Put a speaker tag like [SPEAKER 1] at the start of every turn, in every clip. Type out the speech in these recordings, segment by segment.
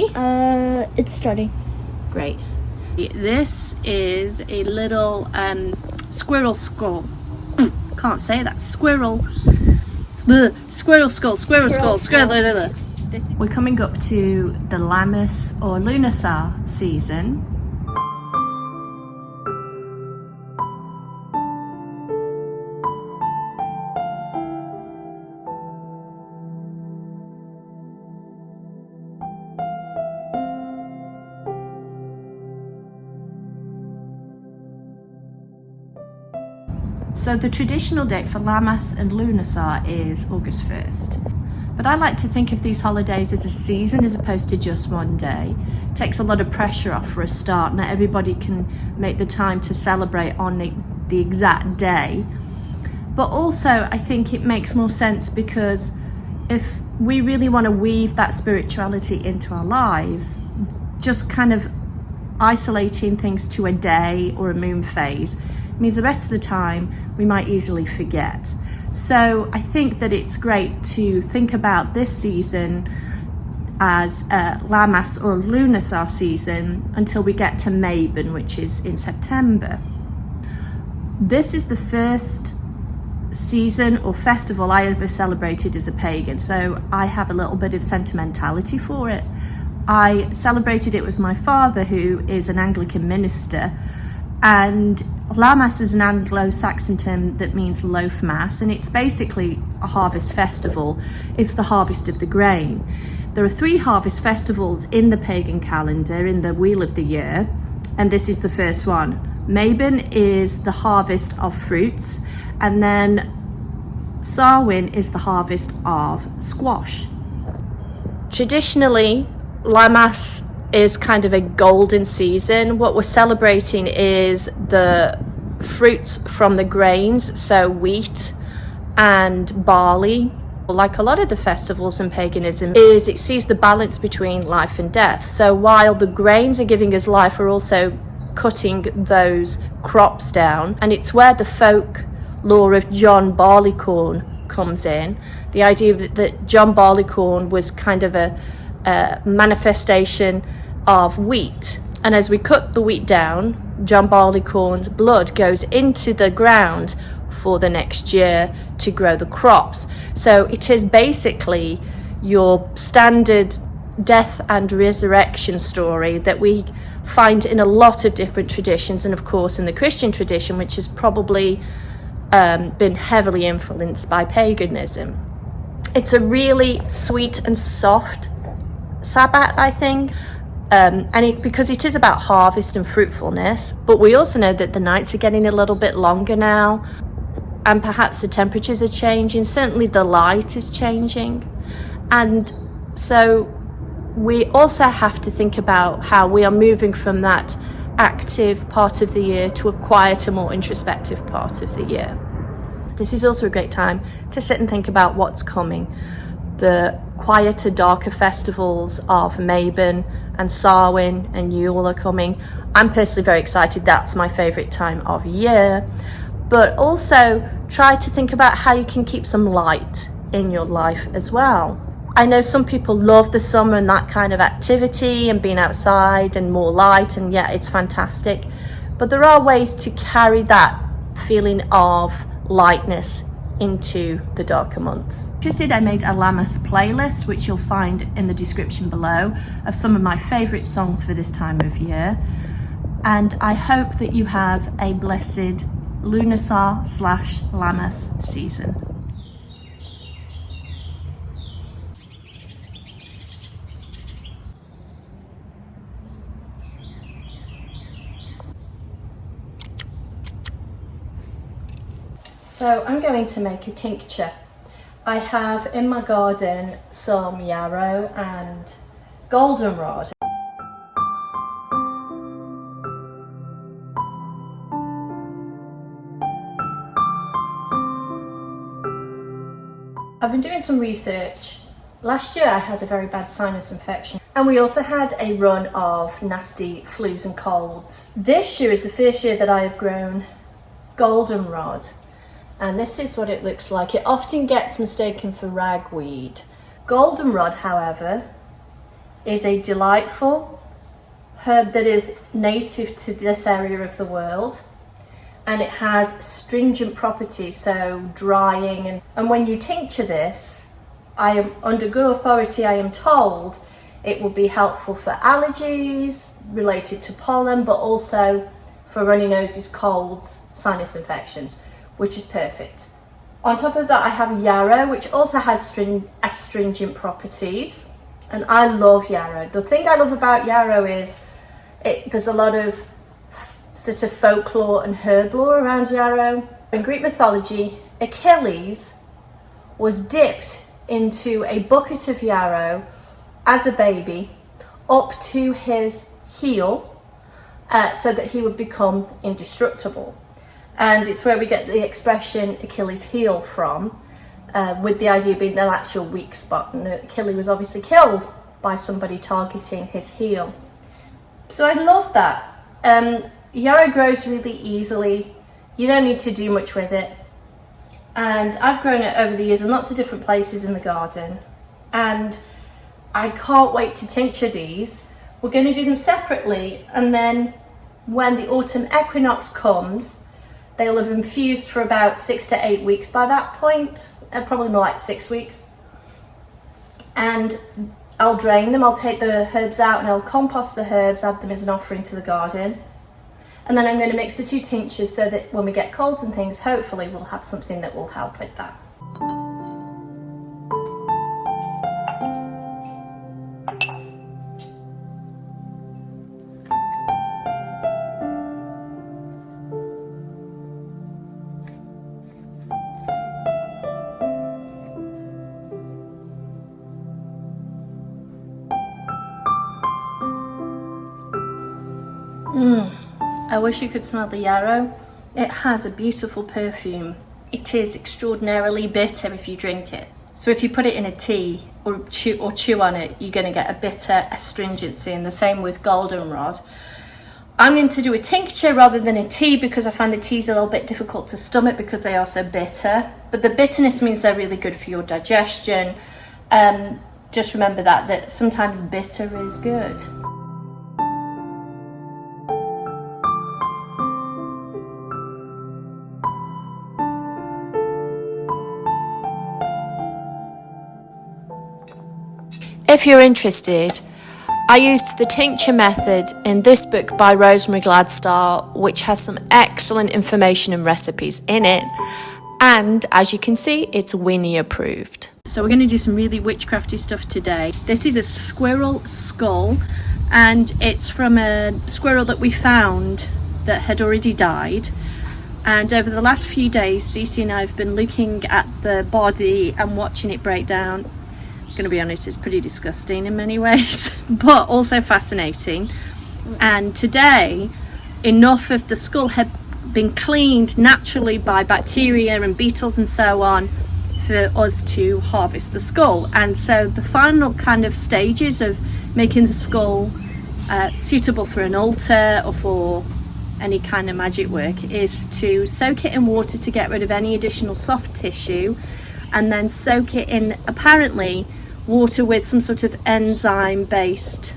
[SPEAKER 1] It's starting.
[SPEAKER 2] Great. This is a little squirrel skull. Can't say that. Squirrel skull. We're coming up to the Lammas or Lunasa season. So the traditional date for Lammas and Lunasa is August 1st. But I like to think of these holidays as a season as opposed to just one day. It takes a lot of pressure off for a start. Not everybody can make the time to celebrate on the exact day. But also I think it makes more sense because if we really want to weave that spirituality into our lives, just kind of isolating things to a day or a moon phase means the rest of the time we might easily forget. So I think that it's great to think about this season as Lammas or Lunasa season until we get to Mabon, which is in September. This is the first season or festival I ever celebrated as a pagan, so I have a little bit of sentimentality for it. I celebrated it with my father, who is an Anglican minister, and Lammas is an Anglo-Saxon term that means loaf mass, and it's basically a harvest festival. It's the harvest of the grain. There are 3 harvest festivals in the pagan calendar in the wheel of the year, and this is the first one. Mabon is the harvest of fruits, and then Samhain is the harvest of squash. Traditionally, Lammas is kind of a golden season. What we're celebrating is the fruits from the grains, so wheat and barley. Like a lot of the festivals in paganism, it sees the balance between life and death. So while the grains are giving us life, we're also cutting those crops down, and it's where the folk lore of John Barleycorn comes in. The idea that John Barleycorn was kind of a manifestation of wheat, and as we cut the wheat down, John Barleycorn's blood goes into the ground for the next year to grow the crops. So it is basically your standard death and resurrection story that we find in a lot of different traditions, and of course in the Christian tradition, which has probably been heavily influenced by paganism. It's a really sweet and soft Sabbath, I think. Because it is about harvest and fruitfulness, but we also know that the nights are getting a little bit longer now, and perhaps the temperatures are changing. Certainly the light is changing, and so we also have to think about how we are moving from that active part of the year to a quieter, more introspective part of the year. This is also a great time to sit and think about what's coming. The quieter, darker festivals of Mabon and Samhain and Yule are coming. I'm personally very excited. That's my favourite time of year. But also try to think about how you can keep some light in your life as well. I know some people love the summer and that kind of activity and being outside and more light, and yeah, it's fantastic. But there are ways to carry that feeling of lightness into the darker months. I made a Lammas playlist, which you'll find in the description below, of some of my favourite songs for this time of year. And I hope that you have a blessed Lunasa/Lammas season. So I'm going to make a tincture. I have in my garden some yarrow and goldenrod. I've been doing some research. Last year I had a very bad sinus infection, and we also had a run of nasty flus and colds. This year is the first year that I have grown goldenrod. And this is what it looks like. It often gets mistaken for ragweed. Goldenrod, however, is a delightful herb that is native to this area of the world, and it has astringent properties, so drying, and when you tincture this, I am under good authority, I am told it will be helpful for allergies related to pollen, but also for runny noses, colds, sinus infections, which is perfect. On top of that, I have yarrow, which also has astringent properties, and I love yarrow. The thing I love about yarrow is there's a lot of sort of folklore and herb lore around yarrow. In Greek mythology, Achilles was dipped into a bucket of yarrow as a baby up to his heel so that he would become indestructible. And it's where we get the expression Achilles' heel from, with the idea being the actual weak spot. And Achilles was obviously killed by somebody targeting his heel. So I love that. Yarrow grows really easily. You don't need to do much with it. And I've grown it over the years in lots of different places in the garden. And I can't wait to tincture these. We're going to do them separately, and then when the autumn equinox comes, they'll have infused for about 6 to 8 weeks by that point, probably more like 6 weeks. And I'll drain them, I'll take the herbs out and I'll compost the herbs, add them as an offering to the garden. And then I'm going to mix the two tinctures so that when we get colds and things, hopefully we'll have something that will help with that. I wish you could smell the yarrow. It has a beautiful perfume. It is extraordinarily bitter if you drink it. So if you put it in a tea or chew on it, you're going to get a bitter astringency, and the same with goldenrod. I'm going to do a tincture rather than a tea because I find the teas a little bit difficult to stomach because they are so bitter. But the bitterness means they're really good for your digestion. Just remember that sometimes bitter is good. If you're interested, I used the tincture method in this book by Rosemary Gladstar, which has some excellent information and recipes in it. And as you can see, it's Winnie approved. So we're going to do some really witchcrafty stuff today. This is a squirrel skull, and it's from a squirrel that we found that had already died. And over the last few days, Cece and I have been looking at the body and watching it break down. Going to be honest, it's pretty disgusting in many ways, but also fascinating. And today, enough of the skull had been cleaned naturally by bacteria and beetles and so on for us to harvest the skull. And so the final kind of stages of making the skull suitable for an altar or for any kind of magic work is to soak it in water to get rid of any additional soft tissue, and then soak it in apparently water with some sort of enzyme based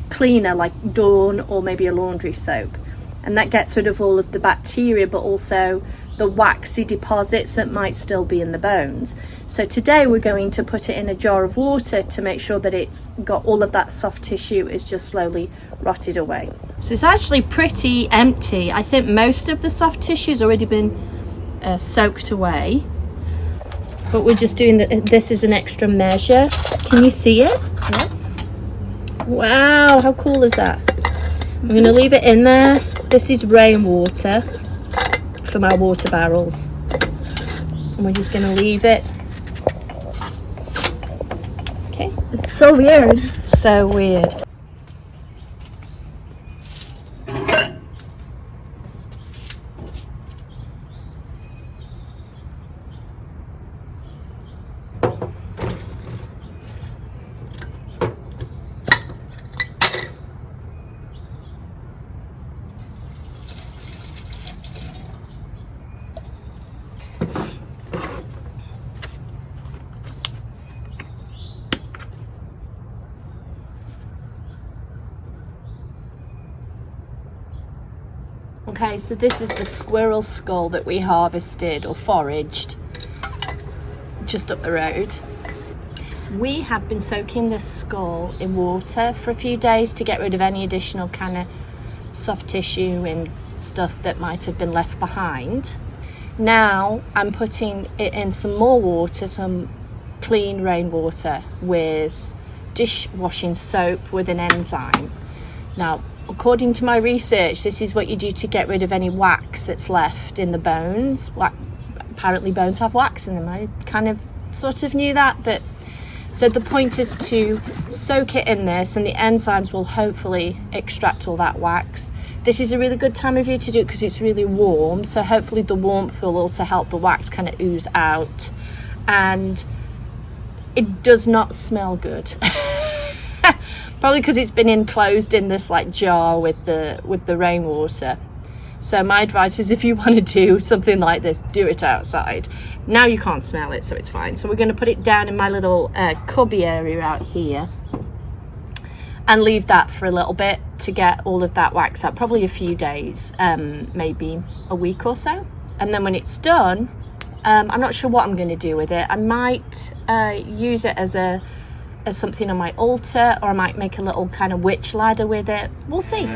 [SPEAKER 2] cleaner like Dawn or maybe a laundry soap, and that gets rid of all of the bacteria but also the waxy deposits that might still be in the bones. So today we're going to put it in a jar of water to make sure that it's got all of that soft tissue is just slowly rotted away. So it's actually pretty empty. I think most of the soft tissue has already been soaked away. But we're just doing this as an extra measure. Can you see it? Yeah. Wow, how cool is that? I'm going to leave it in there. This is rainwater from our water barrels. And we're just going to leave it. Okay. It's so weird. So weird. Okay, so this is the squirrel skull that we harvested or foraged just up the road. We have been soaking this skull in water for a few days to get rid of any additional kind of soft tissue and stuff that might have been left behind. Now I'm putting it in some more water, some clean rainwater with dishwashing soap with an enzyme. Now, according to my research, this is what you do to get rid of any wax that's left in the bones. Apparently bones have wax in them. I kind of sort of knew that, but so the point is to soak it in this and the enzymes will hopefully extract all that wax. This is a really good time of year to do it because it's really warm, so hopefully the warmth will also help the wax kind of ooze out. And it does not smell good. Probably because it's been enclosed in this like jar with the rainwater. So my advice is if you want to do something like this, do it outside. Now you can't smell it, so it's fine. So we're going to put it down in my little cubby area out here and leave that for a little bit to get all of that wax out, probably a few days, maybe a week or so. And then when it's done, I'm not sure what I'm going to do with it. I might use it as something on my altar, or I might make a little kind of witch ladder with it. We'll see.